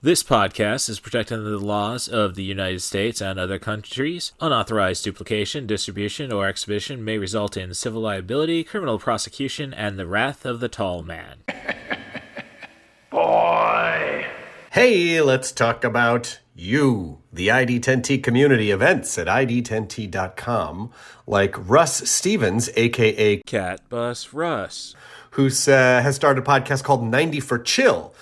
This podcast is protected under the laws of the United States and other countries. Unauthorized duplication, distribution, or exhibition may result in civil liability, criminal prosecution, and the wrath of the tall man. Boy! Hey, let's talk about you, the ID10T community events at ID10T.com, like Russ Stevens, a.k.a. Cat Bus Russ, who has started a podcast called 90 for Chill,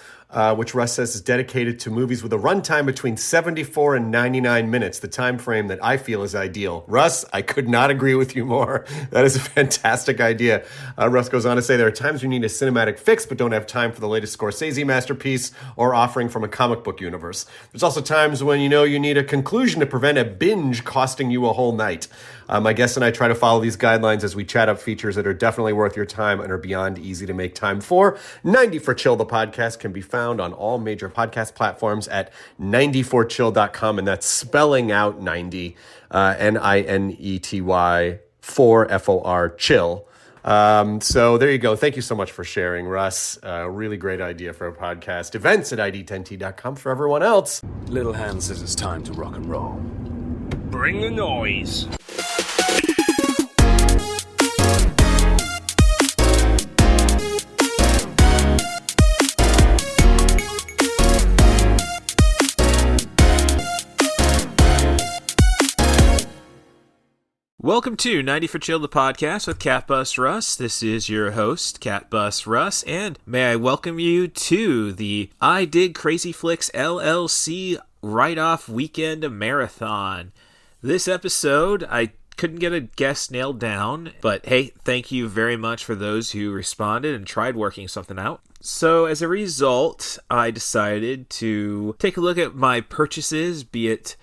which Russ says is dedicated to movies with a runtime between 74 and 99 minutes, the time frame that I feel is ideal. Russ, I could not agree with you more. That is a fantastic idea. Russ goes on to say there are times you need a cinematic fix but don't have time for the latest Scorsese masterpiece or offering from a comic book universe. There's also times when you need a conclusion to prevent a binge costing you a whole night. My guest and I try to follow these guidelines as we chat up features that are definitely worth your time and are beyond easy to make time for. 90 for Chill, the podcast, can be found on all major podcast platforms at 90forchill.com, and that's spelling out 90, Ninety, 4 FOR, chill. So there you go. Thank you so much for sharing, Russ. Really great idea for a podcast. Events at ID10T.com for everyone else. Little Hand says it's time to rock and roll. Bring the noise. Welcome to 90 for Chill, the podcast with Cat Bus Russ. This is your host, Cat Bus Russ, and may I welcome you to the I Did Crazy Flicks LLC write-off weekend marathon. This episode, I couldn't get a guest nailed down, but hey, thank you very much for those who responded and tried working something out. So as a result, I decided to take a look at my purchases, be it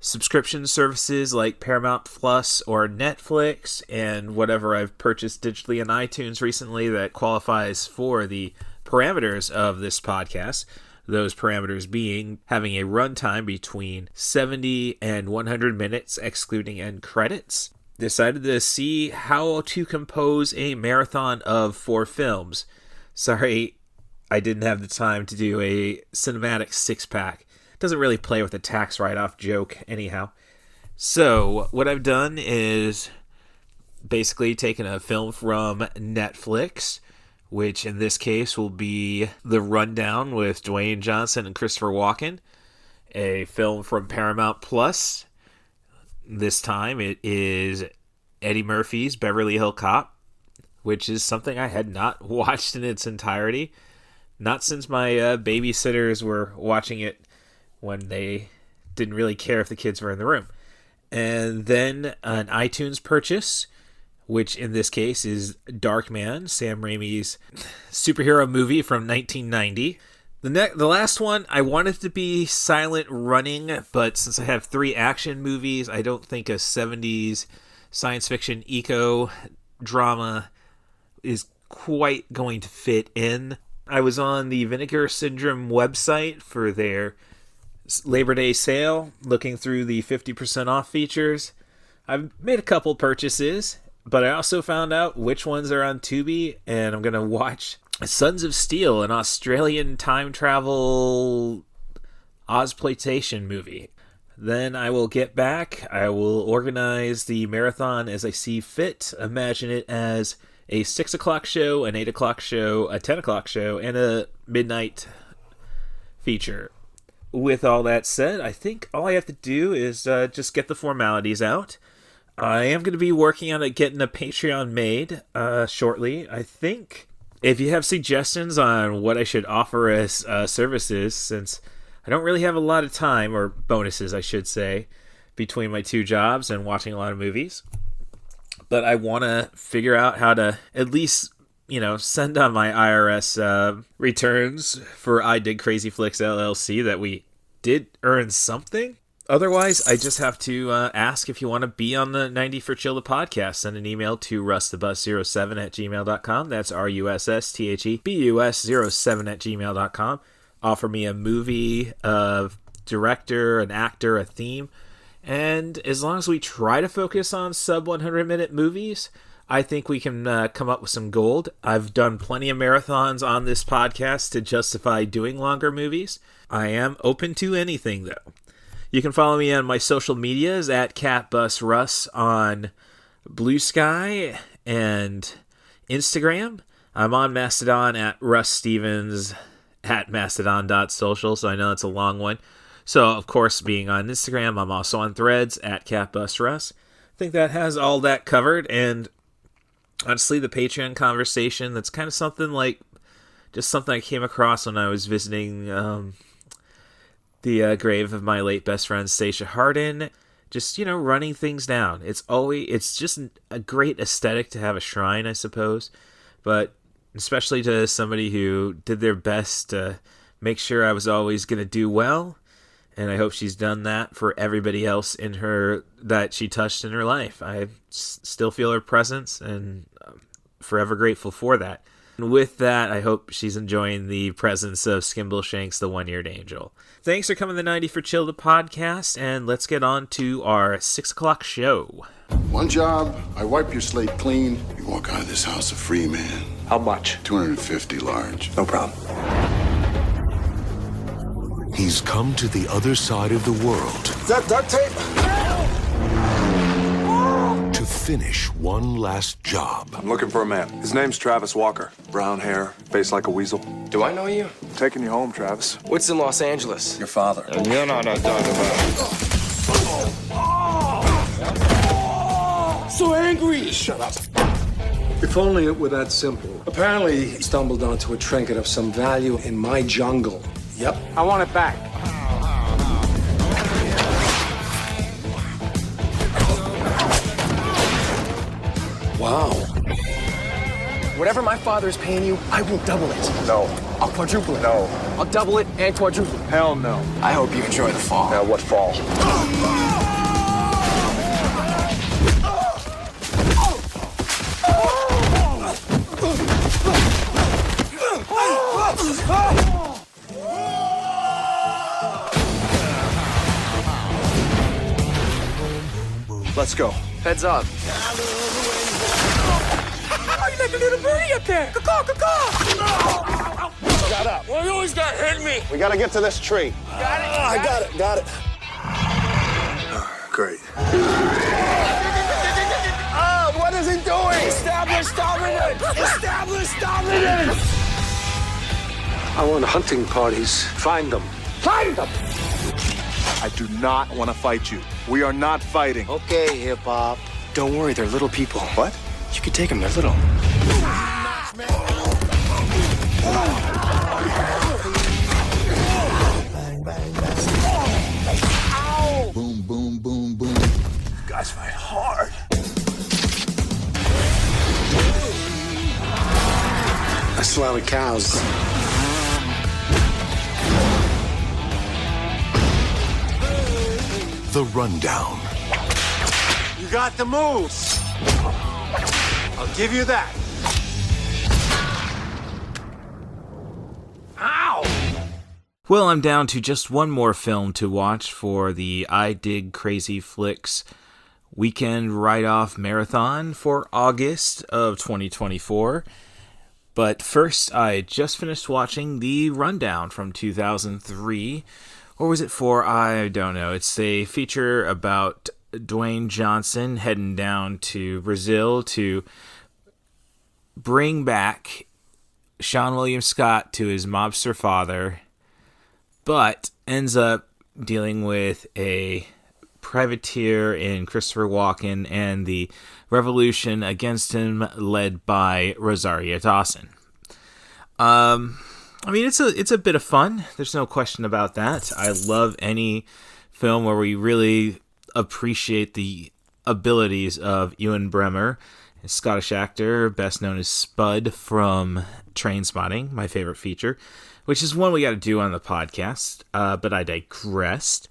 subscription services like Paramount Plus or Netflix, and whatever I've purchased digitally on iTunes recently that qualifies for the parameters of this podcast. Those parameters being having a runtime between 70 and 100 minutes, excluding end credits. Decided to see how to compose a marathon of 4 films. Sorry, I didn't have the time to do a cinematic 6-pack. Doesn't really play with the tax write-off joke anyhow. So what I've done is basically taken a film from Netflix, which in this case will be The Rundown with Dwayne Johnson and Christopher Walken. A film from Paramount Plus. This time it is Eddie Murphy's Beverly Hills Cop, which is something I had not watched in its entirety. Not since my babysitters were watching it when they didn't really care if the kids were in the room. And then an iTunes purchase, which in this case is Darkman, Sam Raimi's superhero movie from 1990. The last one, I wanted to be Silent Running, but since I have 3 action movies, I don't think a 70s science fiction eco drama is quite going to fit in. I was on the Vinegar Syndrome website for their Labor Day sale, looking through the 50% off features. I've made a couple purchases, but I also found out which ones are on Tubi, and I'm going to watch Sons of Steel, an Australian time travel Ozploitation movie. Then I will get back. I will organize the marathon as I see fit. Imagine it as a 6 o'clock show, an 8 o'clock show, a 10 o'clock show, and a midnight feature. With all that said, I think all I have to do is just get the formalities out. I am going to be working on getting a Patreon made shortly. I think if you have suggestions on what I should offer as services, since I don't really have a lot of time, or bonuses I should say, between my 2 jobs and watching a lot of movies. But I want to figure out how to at least send on my IRS returns for I Did Crazy Flicks LLC that we did earn something. Otherwise, I just have to ask if you want to be on the 90 for Chill the podcast. Send an email to russthebus07@gmail.com. That's RUSSTHEBUS07@gmail.com. Offer me a movie, a director, an actor, a theme. And as long as we try to focus on sub 100 minute movies, I think we can come up with some gold. I've done plenty of marathons on this podcast to justify doing longer movies. I am open to anything, though. You can follow me on my social medias at CatBusRuss on Blue Sky and Instagram. I'm on Mastodon at Russ Stevens at mastodon.social, so I know that's a long one. So, of course, being on Instagram, I'm also on Threads at CatBusRuss. I think that has all that covered, and honestly, the Patreon conversation, that's kind of something just something I came across when I was visiting the grave of my late best friend, Stacia Hardin. Just, running things down. It's just a great aesthetic to have a shrine, I suppose. But especially to somebody who did their best to make sure I was always going to do well. And I hope she's done that for everybody else that she touched in her life. I still feel her presence, and I'm forever grateful for that. And with that, I hope she's enjoying the presence of Skimbleshanks, the One-Eared Angel. Thanks for coming to 90 for Chill, the podcast, and let's get on to our 6 o'clock show. One job, I wipe your slate clean. You walk out of this house a free man. How much? 250 large. No problem. He's come to the other side of the world. Is that duct tape? To finish one last job. I'm looking for a man. His name's Travis Walker. Brown hair, face like a weasel. Do I know you? I'm taking you home, Travis. What's in Los Angeles? Your father. And you're not talking about. So angry! Shut up. If only it were that simple. Apparently, he stumbled onto a trinket of some value in my jungle. Yep. I want it back. Wow. Whatever my father's paying you, I will double it. No. I'll quadruple it. No. I'll double it and quadruple it. Hell no. I hope you enjoy the fall. Now what fall? Let's go. Heads up. Oh, you like a little birdie up there. Caw, caw. Shut up. Well, you always got to hit me. We gotta get to this tree. Got it? I got it. Great. What is he doing? Establish dominance. Establish dominance. I want hunting parties. Find them. Find them. I do not want to fight you. We are not fighting. Okay, hip-hop. Don't worry, they're little people. What? You can take them, they're little. Boom, boom, boom, boom. You guys fight hard. I swallow cows. The Rundown. You got the moves. I'll give you that. Ow! Well, I'm down to just one more film to watch for the I Dig Crazy Flicks weekend write-off marathon for August of 2024. But first, I just finished watching The Rundown from 2003. Or was it 4? I don't know. It's a feature about Dwayne Johnson heading down to Brazil to bring back Sean William Scott to his mobster father, but ends up dealing with a privateer in Christopher Walken and the revolution against him led by Rosario Dawson. I mean, it's a bit of fun. There's no question about that. I love any film where we really appreciate the abilities of Ewan Bremer, a Scottish actor, best known as Spud from Trainspotting, my favorite feature, which is one we got to do on the podcast, but I digressed.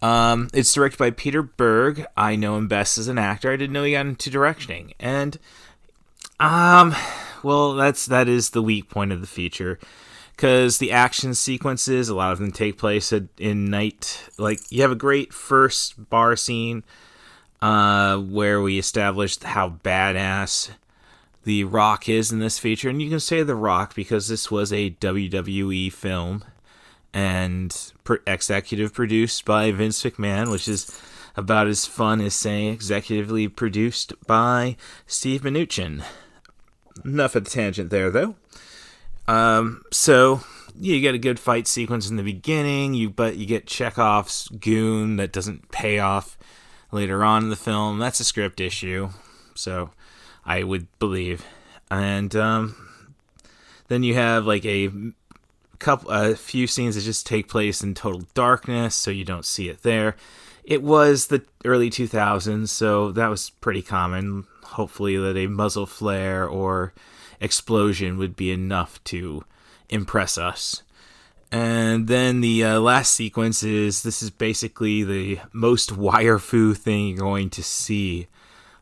It's directed by Peter Berg. I know him best as an actor. I didn't know he got into directing. And, well, that is the weak point of the feature. Because the action sequences, a lot of them take place in night. Like, you have a great first bar scene where we established how badass The Rock is in this feature. And you can say The Rock because this was a WWE film and executive produced by Vince McMahon, which is about as fun as saying executively produced by Steve Mnuchin. Enough of the tangent there, though. So you get a good fight sequence in the beginning, but you get Chekhov's goon that doesn't pay off later on in the film. That's a script issue, so I would believe. And then you have like a few scenes that just take place in total darkness, so you don't see it there. It was the early 2000s, so that was pretty common. Hopefully that a muzzle flare or explosion would be enough to impress us. And then the last sequence this is basically the most wire-fu thing you're going to see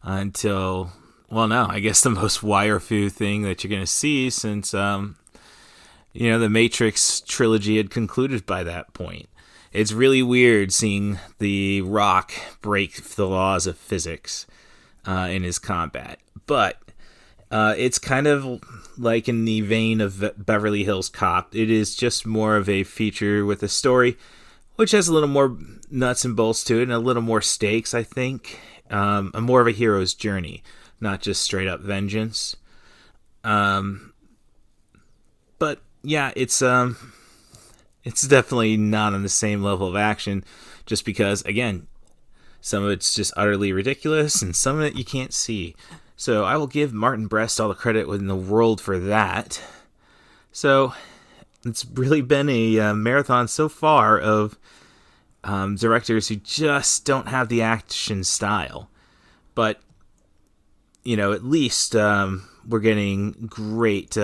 until, well, no, I guess the most wire-fu thing that you're going to see since, the Matrix trilogy had concluded by that point. It's really weird seeing The Rock break the laws of physics in his combat. But it's kind of like in the vein of Beverly Hills Cop. It is just more of a feature with a story, which has a little more nuts and bolts to it and a little more stakes, I think. More of a hero's journey, not just straight up vengeance. But yeah, it's definitely not on the same level of action, just because, again, some of it's just utterly ridiculous, and some of it you can't see. So I will give Martin Brest all the credit in the world for that. So it's really been a marathon so far of directors who just don't have the action style. But, at least we're getting great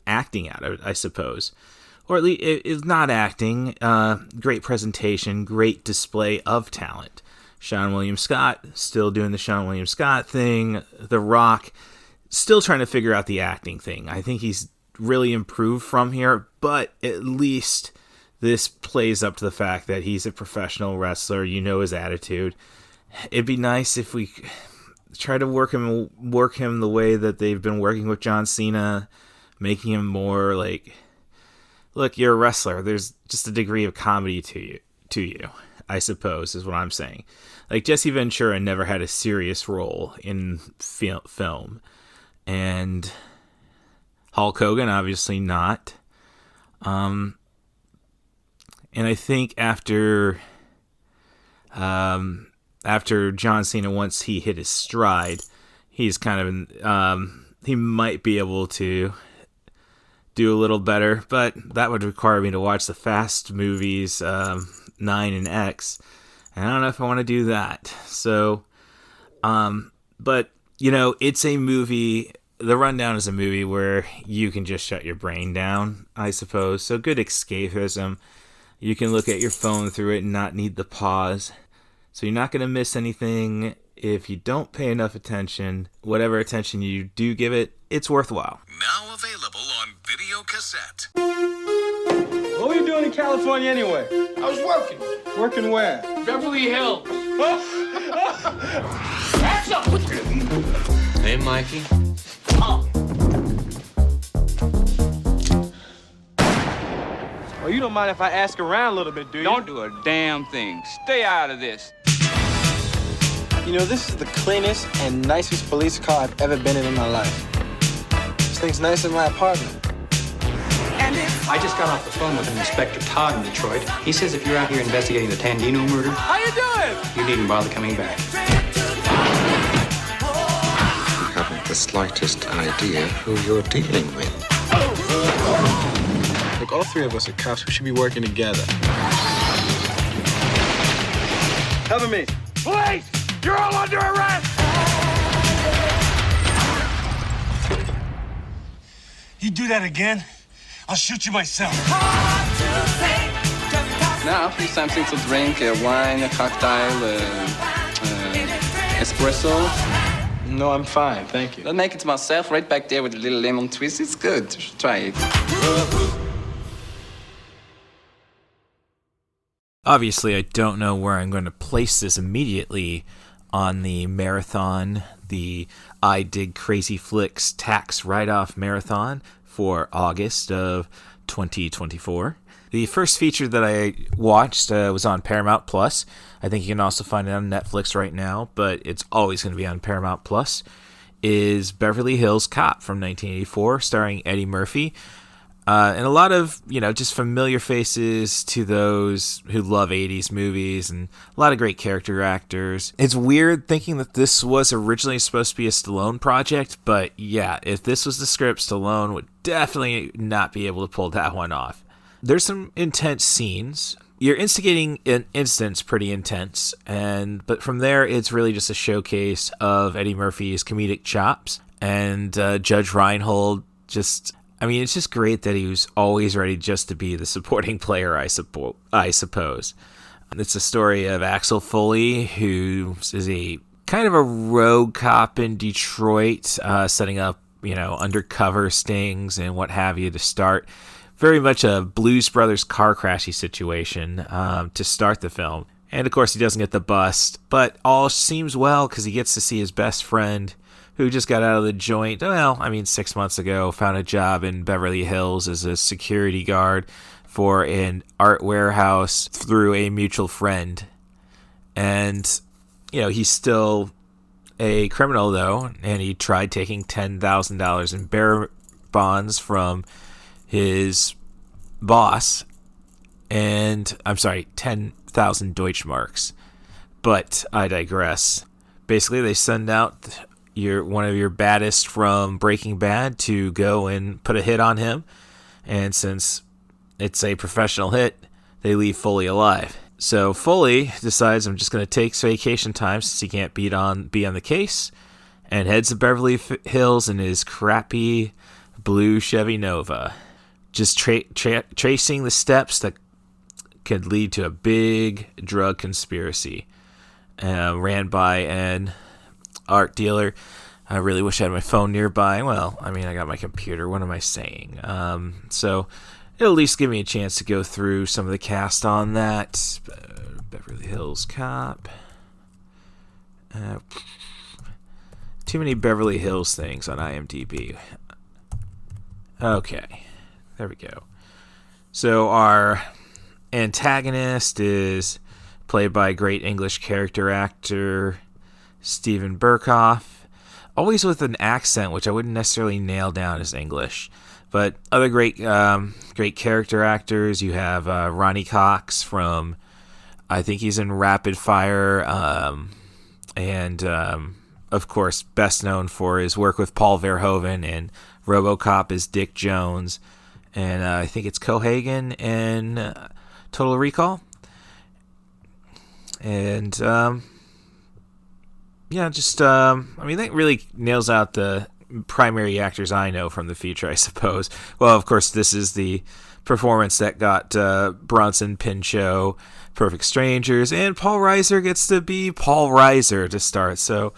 acting out of it, I suppose. Or at least, it's not acting, great presentation, great display of talent. Sean William Scott, still doing the Sean William Scott thing. The Rock, still trying to figure out the acting thing. I think he's really improved from here, but at least this plays up to the fact that he's a professional wrestler. You know his attitude. It'd be nice if we try to work him the way that they've been working with John Cena, making him more like, look, you're a wrestler. There's just a degree of comedy to you, I suppose, is what I'm saying. Like, Jesse Ventura never had a serious role in film. And Hulk Hogan, obviously not. And I think after John Cena, once he hit his stride, he's kind of he might be able to do a little better, but that would require me to watch the Fast movies, 9 and X, and I don't know if I want to do that. So, but it's a movie. The Rundown is a movie where you can just shut your brain down, I suppose. So good escapism. You can look at your phone through it and not need the pause. So you're not going to miss anything if you don't pay enough attention. Whatever attention you do give it, it's worthwhile. Now available on video cassette. What were you doing in California anyway? I was working. Working where? Beverly Hills. Axel! Hey, Mikey. Oh, you don't mind if I ask around a little bit, do you? Don't do a damn thing. Stay out of this. This is the cleanest and nicest police car I've ever been in my life. This thing's nicer than my apartment. I just got off the phone with Inspector Todd in Detroit. He says if you're out here investigating the Tandino murder, How you doing? you needn't bother coming back. You haven't the slightest idea who you're dealing with. Look, all three of us are cops. We should be working together. Cover me. Police! You're all under arrest! You do that again, I'll shoot you myself. Now, please something to drink, wine, a cocktail, espresso. No, I'm fine, thank you. I'll make it myself right back there with a little lemon twist. It's good. Try it. Obviously, I don't know where I'm going to place this immediately on the marathon, the I Dig Crazy Flicks Tax Write-Off Marathon for August of 2024. The first feature that I watched was on Paramount Plus. I think you can also find it on Netflix right now, but it's always going to be on Paramount Plus. Is Beverly Hills Cop from 1984, starring Eddie Murphy. And a lot of, just familiar faces to those who love 80s movies, and a lot of great character actors. It's weird thinking that this was originally supposed to be a Stallone project, but yeah, if this was the script, Stallone would definitely not be able to pull that one off. There's some intense scenes. You're instigating an instance pretty intense, but from there, it's really just a showcase of Eddie Murphy's comedic chops, and Judge Reinhold it's just great that he was always ready just to be the supporting player, I suppose. It's a story of Axel Foley, who is a kind of a rogue cop in Detroit, setting up, undercover stings and what have you to start. Very much a Blues Brothers car crashy situation to start the film. And of course, he doesn't get the bust, but all seems well because he gets to see his best friend, who just got out of the joint, 6 months ago, found a job in Beverly Hills as a security guard for an art warehouse through a mutual friend. And, he's still a criminal, though, and he tried taking $10,000 in bearer bonds from his boss, 10,000 Deutschmarks. But I digress. Basically, they send out one of your baddest from Breaking Bad to go and put a hit on him, and since it's a professional hit, they leave Foley alive. So Foley decides, I'm just going to take vacation time since he can't be on the case, and heads to Beverly Hills in his crappy blue Chevy Nova, just tracing the steps that could lead to a big drug conspiracy ran by an art dealer. I really wish I had my phone nearby. Well, I got my computer. What am I saying? So it'll at least give me a chance to go through some of the cast on that. Beverly Hills Cop. Too many Beverly Hills things on IMDb. Okay, there we go. So our antagonist is played by a great English character actor, Steven Berkoff, always with an accent which I wouldn't necessarily nail down as English. But other great character actors, you have Ronnie Cox from, I think he's in Rapid Fire, and of course best known for his work with Paul Verhoeven, and RoboCop is Dick Jones, and I think it's Cohagen in Total Recall. And that really nails out the primary actors I know from the future, I suppose. Well, of course, this is the performance that got Bronson Pinchot, Perfect Strangers, and Paul Reiser gets to be Paul Reiser to start. So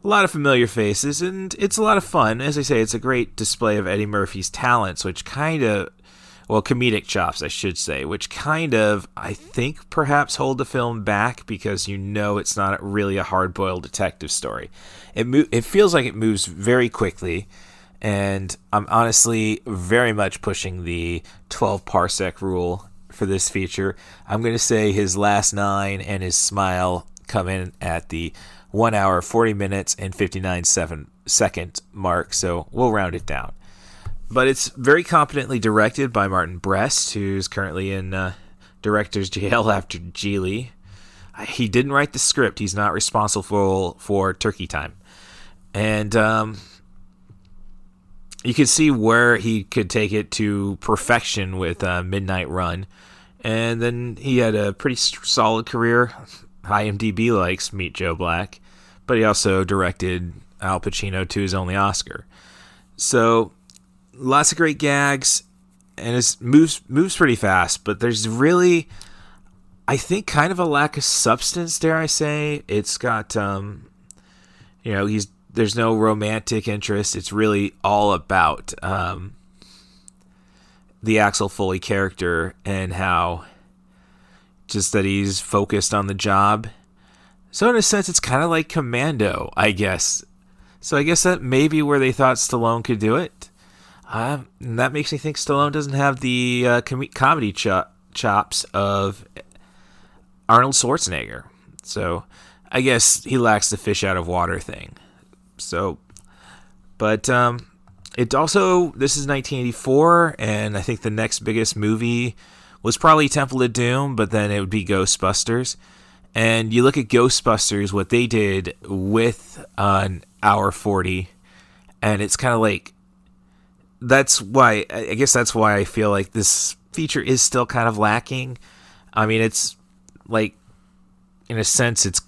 a lot of familiar faces, and it's a lot of fun. As I say, it's a great display of Eddie Murphy's talents, comedic chops, I should say, which I think, perhaps hold the film back because it's not really a hard-boiled detective story. It feels like it moves very quickly, and I'm honestly very much pushing the 12-parsec rule for this feature. I'm going to say his last 9 and his smile come in at the 1 hour, 40 minutes, and 59-second mark, so we'll round it down. But it's very competently directed by Martin Brest, who's currently in director's jail after Geely. He didn't write the script. He's not responsible for Turkey Time. And you can see where he could take it to perfection with Midnight Run. And then he had a pretty solid career. IMDb likes Meet Joe Black. But he also directed Al Pacino to his only Oscar. So lots of great gags, and it moves pretty fast, but there's really, I think, kind of a lack of substance, dare I say. It's got, there's no romantic interest. It's really all about the Axel Foley character and how just that he's focused on the job. So in a sense, it's kind of like Commando, I guess. So I guess that may be where they thought Stallone could do it. And that makes me think Stallone doesn't have the comedy chops of Arnold Schwarzenegger. So I guess he lacks the fish out of water thing. So, but it also, this is 1984, and I think the next biggest movie was probably Temple of Doom, but then it would be Ghostbusters. And you look at Ghostbusters, what they did with an hour 40, and it's kind of like, that's why I feel like this feature is still kind of lacking. I mean, it's like, in a sense, it's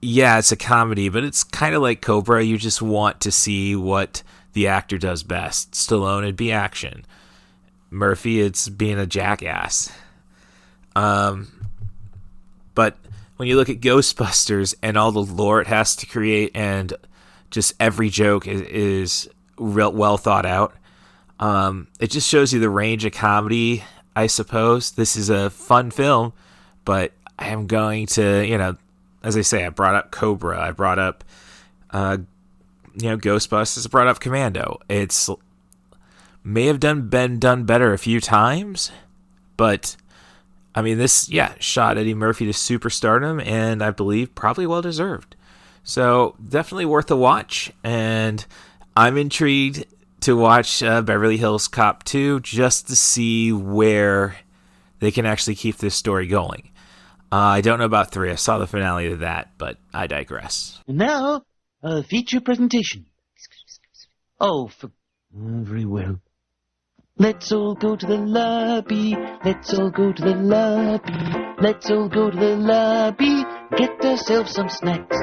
it's a comedy, but it's kind of like Cobra. You just want to see what the actor does best. Stallone, it'd be action. Murphy, it's being a jackass. But when you look at Ghostbusters and all the lore it has to create, and just every joke is real well thought out, it just shows you the range of comedy, I suppose. This is a fun film, but I am going to, as I say, I brought up Cobra, I brought up, Ghostbusters, I brought up Commando. It's may have been done better a few times, but I mean, this, shot Eddie Murphy to superstardom, and I believe probably well deserved. So definitely worth a watch, and I'm intrigued to watch Beverly Hills Cop 2 just to see where they can actually keep this story going. I don't know about 3. I saw the finale of that, but I digress. And now, a feature presentation. Oh, very well. Let's all go to the lobby. Let's all go to the lobby. Let's all go to the lobby. Get ourselves some snacks.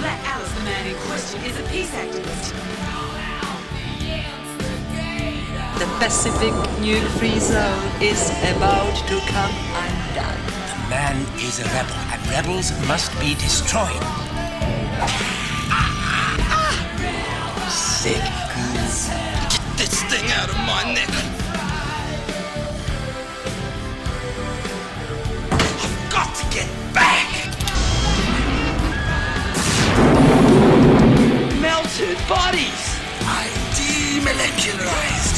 Black Alice, the man in question, is a peace activist. The Pacific nuke-free zone is about to come undone. The man is a rebel, and rebels must be destroyed. Sick. Get this thing out of my neck. I've got to get back. Melted bodies! I demolecularized.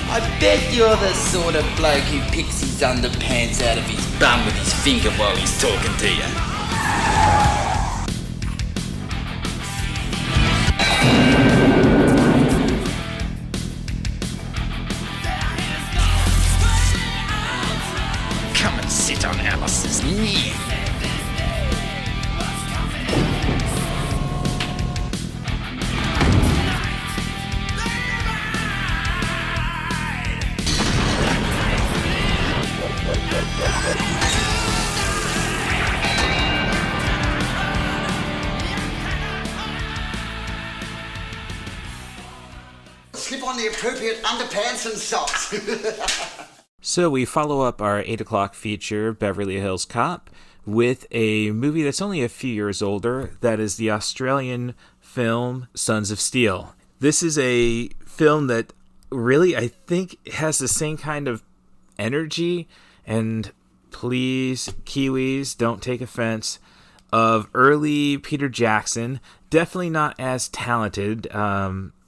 I bet you're the sort of bloke who picks his underpants out of his bum with his finger while he's talking to you. Come and sit on Alice's knee. Slip on the appropriate underpants and socks. So we follow up our 8 o'clock feature, Beverly Hills Cop, with a movie that's only a few years older. That is the Australian film Sons of Steel. This is a film that really, I think, has the same kind of energy, and please, Kiwis, don't take offense, of early Peter Jackson. Definitely not as talented.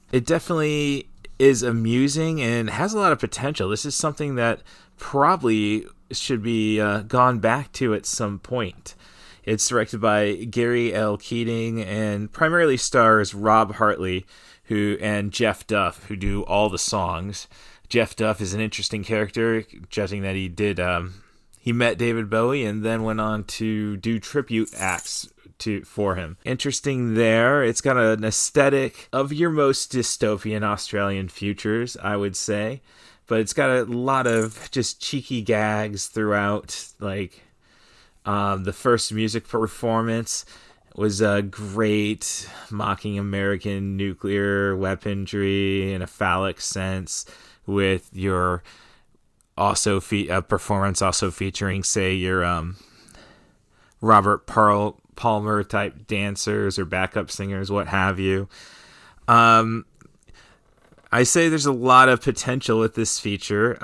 It definitely is amusing and has a lot of potential. This is something that probably should be gone back to at some point. It's directed by Gary L. Keating and primarily stars Rob Hartley and Jeff Duff, who do all the songs. Jeff Duff is an interesting character, judging that he met David Bowie and then went on to do tribute acts for him. Interesting there. It's got an aesthetic of your most dystopian Australian futures, I would say. but it's got a lot of just cheeky gags throughout. Like the first music performance was great, mocking American nuclear weaponry in a phallic sense, with your also performance also featuring, say, your Robert Palmer type dancers or backup singers, what have you. I say there's a lot of potential with this feature.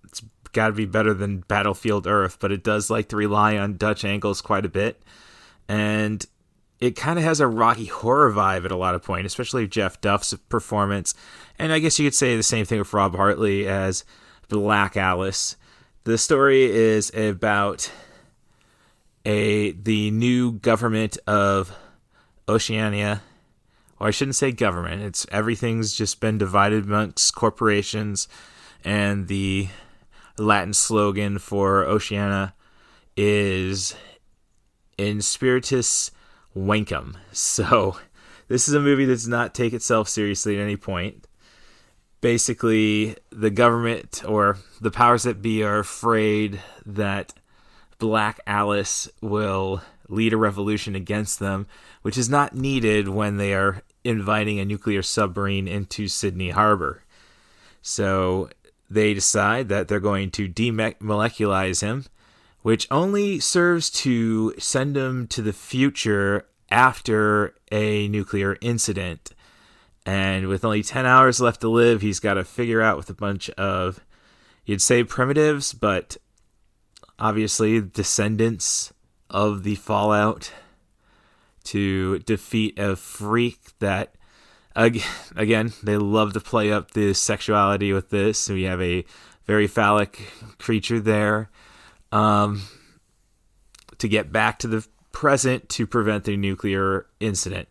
It's got to be better than Battlefield Earth, but it does like to rely on Dutch angles quite a bit. And it kind of has a Rocky Horror vibe at a lot of points, especially Jeff Duff's performance. And I guess you could say the same thing with Rob Hartley as Black Alice. The story is about the new government of Oceania. Or I shouldn't say government. Everything's just been divided amongst corporations, and the Latin slogan for Oceania is In Spiritus Wankum. So this is a movie that does not take itself seriously at any point. Basically, the government or the powers that be are afraid that Black Alice will lead a revolution against them, which is not needed when they are inviting a nuclear submarine into Sydney Harbor. So they decide that they're going to demoleculize him, which only serves to send him to the future after a nuclear incident. And with only 10 hours left to live, he's got to figure out with a bunch of, you'd say primitives, but obviously descendants of the Fallout, to defeat a freak that, again, they love to play up the sexuality with this. So we have a very phallic creature there, to get back to the present to prevent the nuclear incident.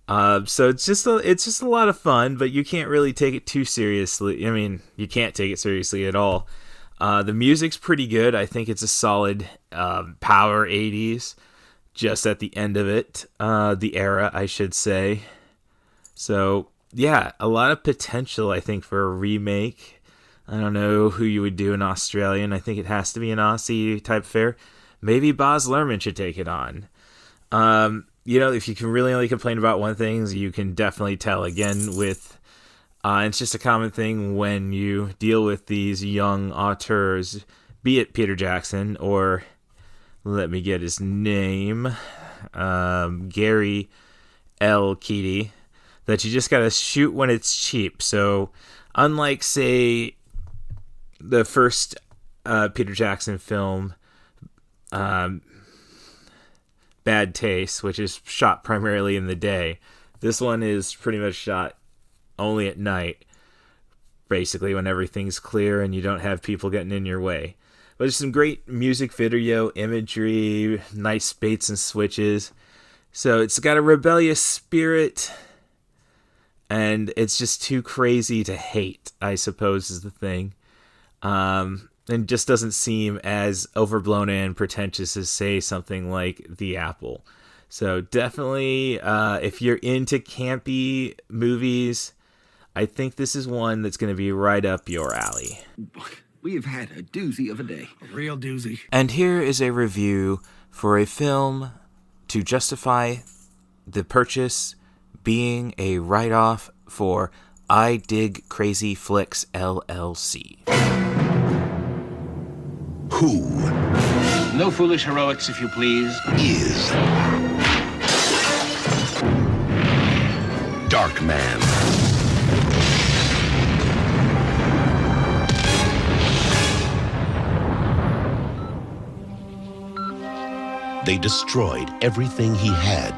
So it's just a lot of fun, but you can't really take it too seriously. I mean, you can't take it seriously at all. The music's pretty good. I think it's a solid power 80s, just at the end of it, the era, I should say. So, yeah, a lot of potential, I think, for a remake. I don't know who you would do in Australian. I think it has to be an Aussie type fare. Maybe Baz Luhrmann should take it on. If you can really only complain about one thing, you can definitely tell, again, with... it's just a common thing when you deal with these young auteurs, be it Peter Jackson or, let me get his name, Gary L. Keaty, that you just got to shoot when it's cheap. So unlike, say, the first Peter Jackson film, Bad Taste, which is shot primarily in the day, this one is pretty much shot only at night, basically, when everything's clear and you don't have people getting in your way. But there's some great music video imagery, nice baits and switches. So it's got a rebellious spirit, and it's just too crazy to hate, I suppose, is the thing. And just doesn't seem as overblown and pretentious as, say, something like The Apple. So definitely, if you're into campy movies, I think this is one that's going to be right up your alley. We have had a doozy of a day. A real doozy. And here is a review for a film to justify the purchase being a write-off for I Dig Crazy Flicks, LLC. Who? No foolish heroics, if you please. Is Darkman. They destroyed everything he had,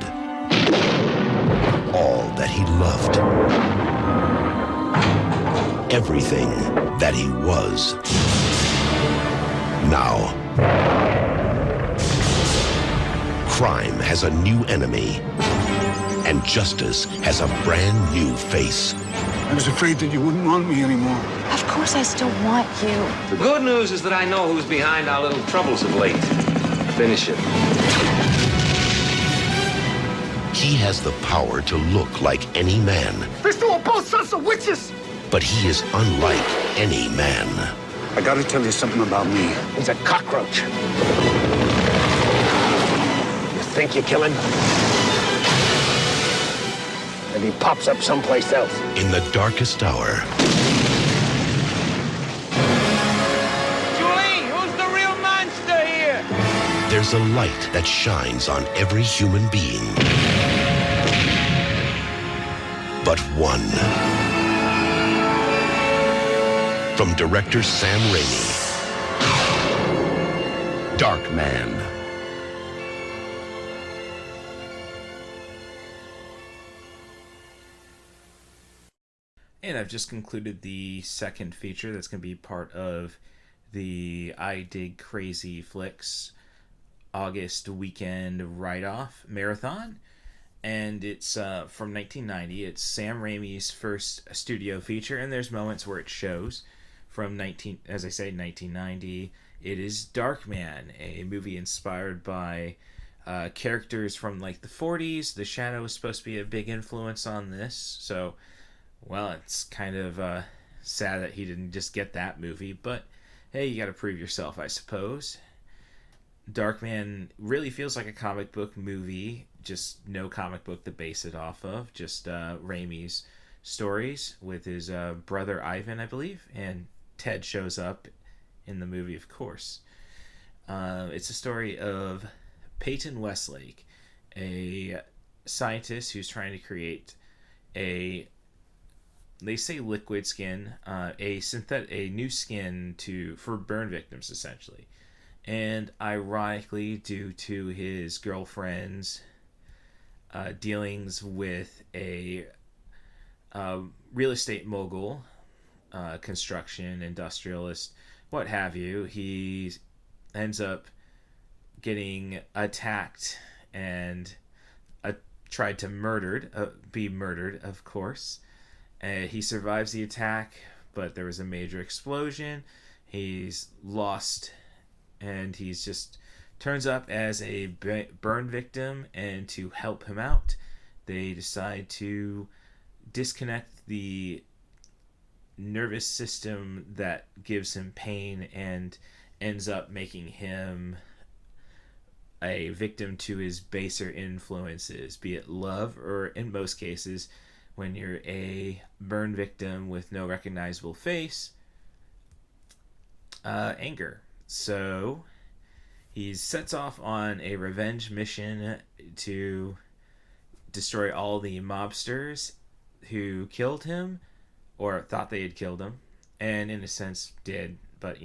all that he loved, everything that he was. Now, crime has a new enemy, and justice has a brand new face. I was afraid that you wouldn't want me anymore. Of course I still want you. The good news is that I know who's behind our little troubles of late. Finish it. He has the power to look like any man. These two are both sons of witches! but he is unlike any man. I gotta tell you something about me. He's a cockroach. You think you're killing? And he pops up someplace else. In the darkest hour, Julie, who's the real monster here? there's a light that shines on every human being. But one. From director Sam Raimi, Darkman. And I've just concluded the second feature that's going to be part of the I Dig Crazy Flicks August weekend write-off marathon. And it's from 1990. It's Sam Raimi's first studio feature, and there's moments where it shows. From 1990, it is Darkman, a movie inspired by characters from like the 40s. The Shadow was supposed to be a big influence on this, so well, it's kind of sad that he didn't just get that movie, but hey, you got to prove yourself, I suppose. Darkman really feels like a comic book movie, just no comic book to base it off of, just Raimi's stories with his brother Ivan, I believe, and Ted shows up in the movie, of course. It's a story of Peyton Westlake, a scientist who's trying to create they say liquid skin, a new skin for burn victims, essentially. And ironically, due to his girlfriend's dealings with a real estate mogul, construction, industrialist, what have you, he ends up getting attacked and tried to be murdered, of course. He survives the attack, but there was a major explosion. He's lost, and he's just turns up as a burn victim, and to help him out, they decide to disconnect the nervous system that gives him pain and ends up making him a victim to his baser influences, be it love or, in most cases, when you're a burn victim with no recognizable face, anger. So he sets off on a revenge mission to destroy all the mobsters who killed him, or thought they had killed him, and in a sense did, but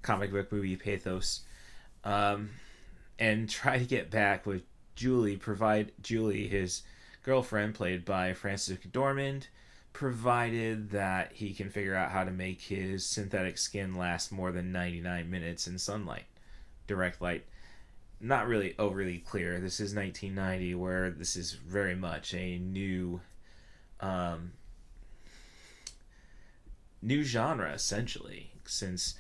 comic book movie pathos, and try to get back with Julie, his girlfriend, played by Frances McDormand, provided that he can figure out how to make his synthetic skin last more than 99 minutes in sunlight. Direct light, not really overly clear. This is 1990, where this is very much a new genre, essentially, since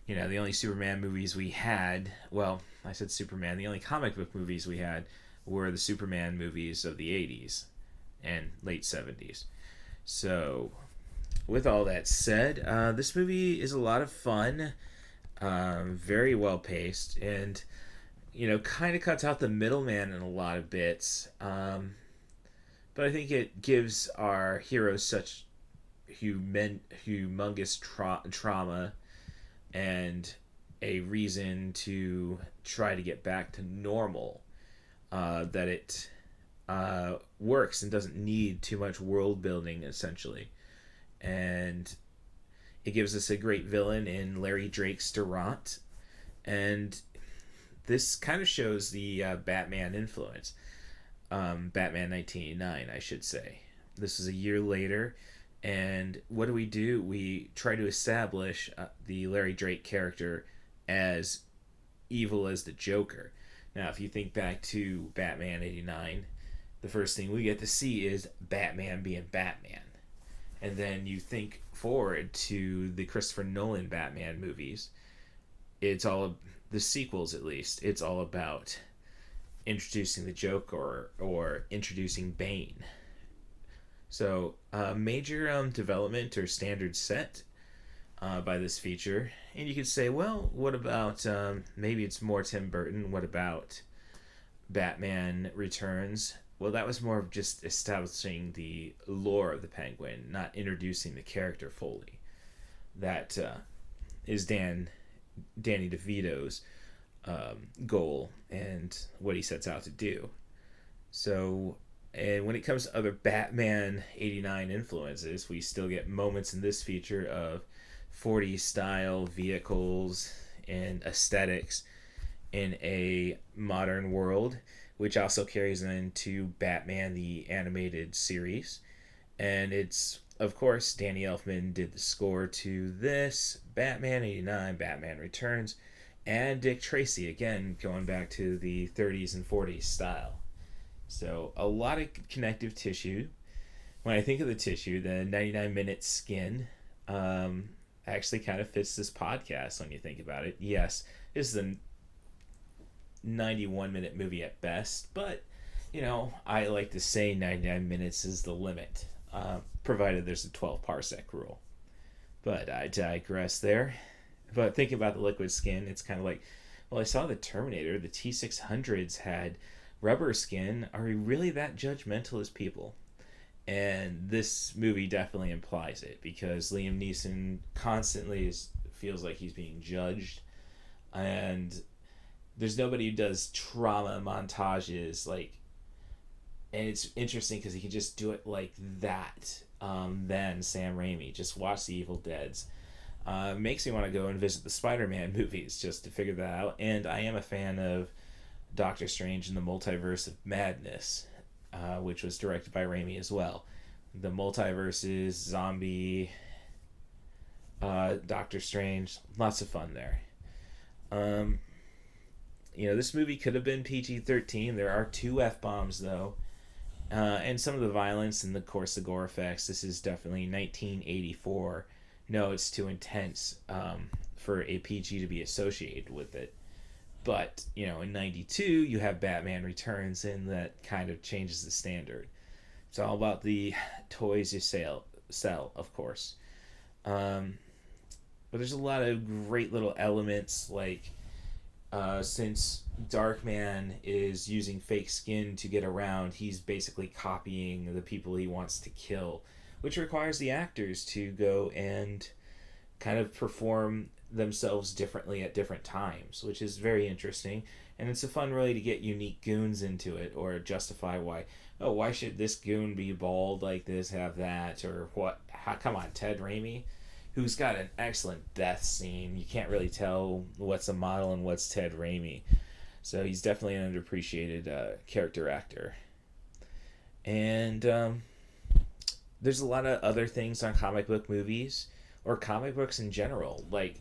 the only Superman movies we had, well, I said Superman, the only comic book movies we had were the Superman movies of the 80s and late 70s. So, with all that said, this movie is a lot of fun, very well paced, and kind of cuts out the middleman in a lot of bits. But I think it gives our heroes such humongous trauma and a reason to try to get back to normal, that it works and doesn't need too much world building, essentially. And it gives us a great villain in Larry Drake's Durant, and this kind of shows the Batman influence. Batman 1989, I should say. This is a year later, and what do? We try to establish the Larry Drake character as evil as the Joker. Now, if you think back to Batman 89, the first thing we get to see is Batman being Batman. And then you think forward to the Christopher Nolan Batman movies. It's all, the sequels at least, it's all about introducing the Joker or introducing Bane. So, major development or standard set by this feature. And you could say, well, what about, maybe it's more Tim Burton. What about Batman Returns? Well, that was more of just establishing the lore of the Penguin, not introducing the character Foley. That is Danny DeVito's goal and what he sets out to do. So, and when it comes to other Batman 89 influences, we still get moments in this feature of 40s style vehicles and aesthetics in a modern world, which also carries into Batman the animated series. And it's, of course, Danny Elfman did the score to this, Batman 89, Batman Returns, and Dick Tracy, again, going back to the 30s and 40s style. So a lot of connective tissue. When I think of the tissue, the 99-minute skin actually kind of fits this podcast when you think about it. Yes, this is a 91-minute movie at best, but, you know, I like to say 99 minutes is the limit, provided there's a 12-parsec rule. But I digress there. But thinking about the liquid skin, it's kind of like, well, I saw the Terminator, the T-600s had rubber skin. Are we really that judgmental as people? And this movie definitely implies it, because Liam Neeson constantly feels like he's being judged, and there's nobody who does trauma montages like, and it's interesting because he can just do it like that. Then Sam Raimi, just watch the Evil Deads. Makes me want to go and visit the Spider-Man movies just to figure that out. And I am a fan of Doctor Strange and the Multiverse of Madness, which was directed by Raimi as well. The multiverses, zombie, Doctor Strange, lots of fun there. You know, this movie could have been PG-13. There are 2 F-bombs, though. And some of the violence and, of course, the gore effects. This is definitely 1984. No, it's too intense for a PG to be associated with it. But, you know, in 92, you have Batman Returns, and that kind of changes the standard. It's all about the toys you sell, of course. But there's a lot of great little elements, like since Darkman is using fake skin to get around, he's basically copying the people he wants to kill, which requires the actors to go and kind of perform themselves differently at different times, which is very interesting. And it's a fun way to get unique goons into it, or justify why should this goon be bald like this, have that, or what? Come on, Ted Raimi, who's got an excellent death scene. You can't really tell what's a model and what's Ted Raimi. So he's definitely an underappreciated character actor. And there's a lot of other things on comic book movies, or comic books in general. Like,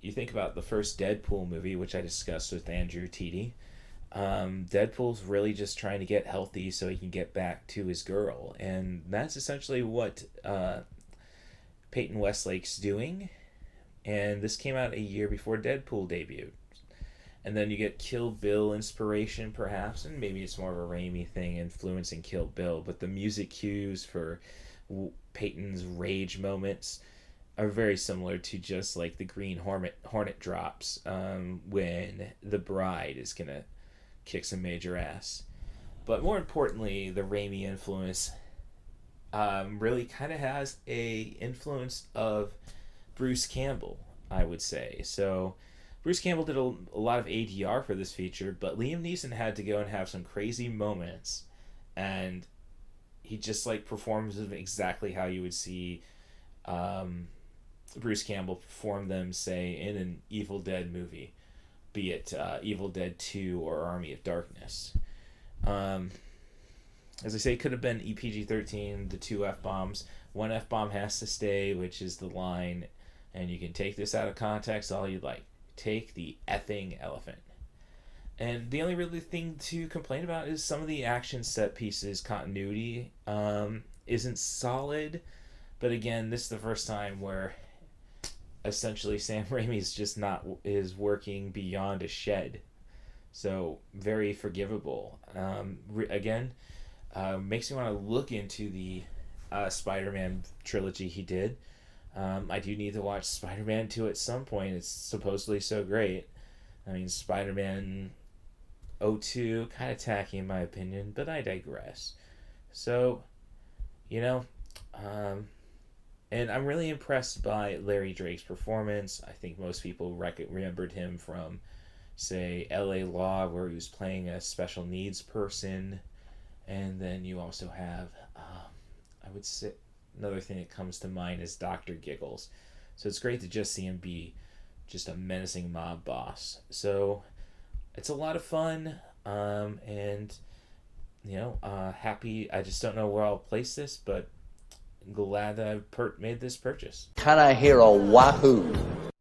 you think about the first Deadpool movie, which I discussed with Andrew Teedy. Deadpool's really just trying to get healthy so he can get back to his girl. And that's essentially what Peyton Westlake's doing. And this came out a year before Deadpool debuted. And then you get Kill Bill inspiration, perhaps, and maybe it's more of a Raimi thing influencing Kill Bill, but the music cues for Peyton's rage moments are very similar to just like the Green Hornet drops when the bride is going to kick some major ass. But more importantly, the Raimi influence really kind of has a influence of Bruce Campbell, I would say. So Bruce Campbell did a lot of ADR for this feature, but Liam Neeson had to go and have some crazy moments, and he just like performs them exactly how you would see Bruce Campbell perform them, say, in an Evil Dead movie, be it Evil Dead 2 or Army of Darkness. As I say, it could have been PG-13, the 2 F-bombs. 1 F-bomb has to stay, which is the line, and you can take this out of context all you'd like. Take the effing elephant. And the only really thing to complain about is some of the action set pieces continuity isn't solid. But again, this is the first time where essentially Sam Raimi's just is working beyond a shed. So very forgivable. Again, makes me want to look into the Spider-Man trilogy he did. I do need to watch Spider-Man 2 at some point. It's supposedly so great. I mean, Spider-Man 02, kind of tacky in my opinion, but I digress. So, you know, and I'm really impressed by Larry Drake's performance. I think most people remembered him from, say, L.A. Law, where he was playing a special needs person. And then you also have, I would say, another thing that comes to mind is Dr. Giggles. So it's great to just see him be just a menacing mob boss. So it's a lot of fun, and, you know, happy. I just don't know where I'll place this, but glad that I made this purchase. Can I hear a wahoo?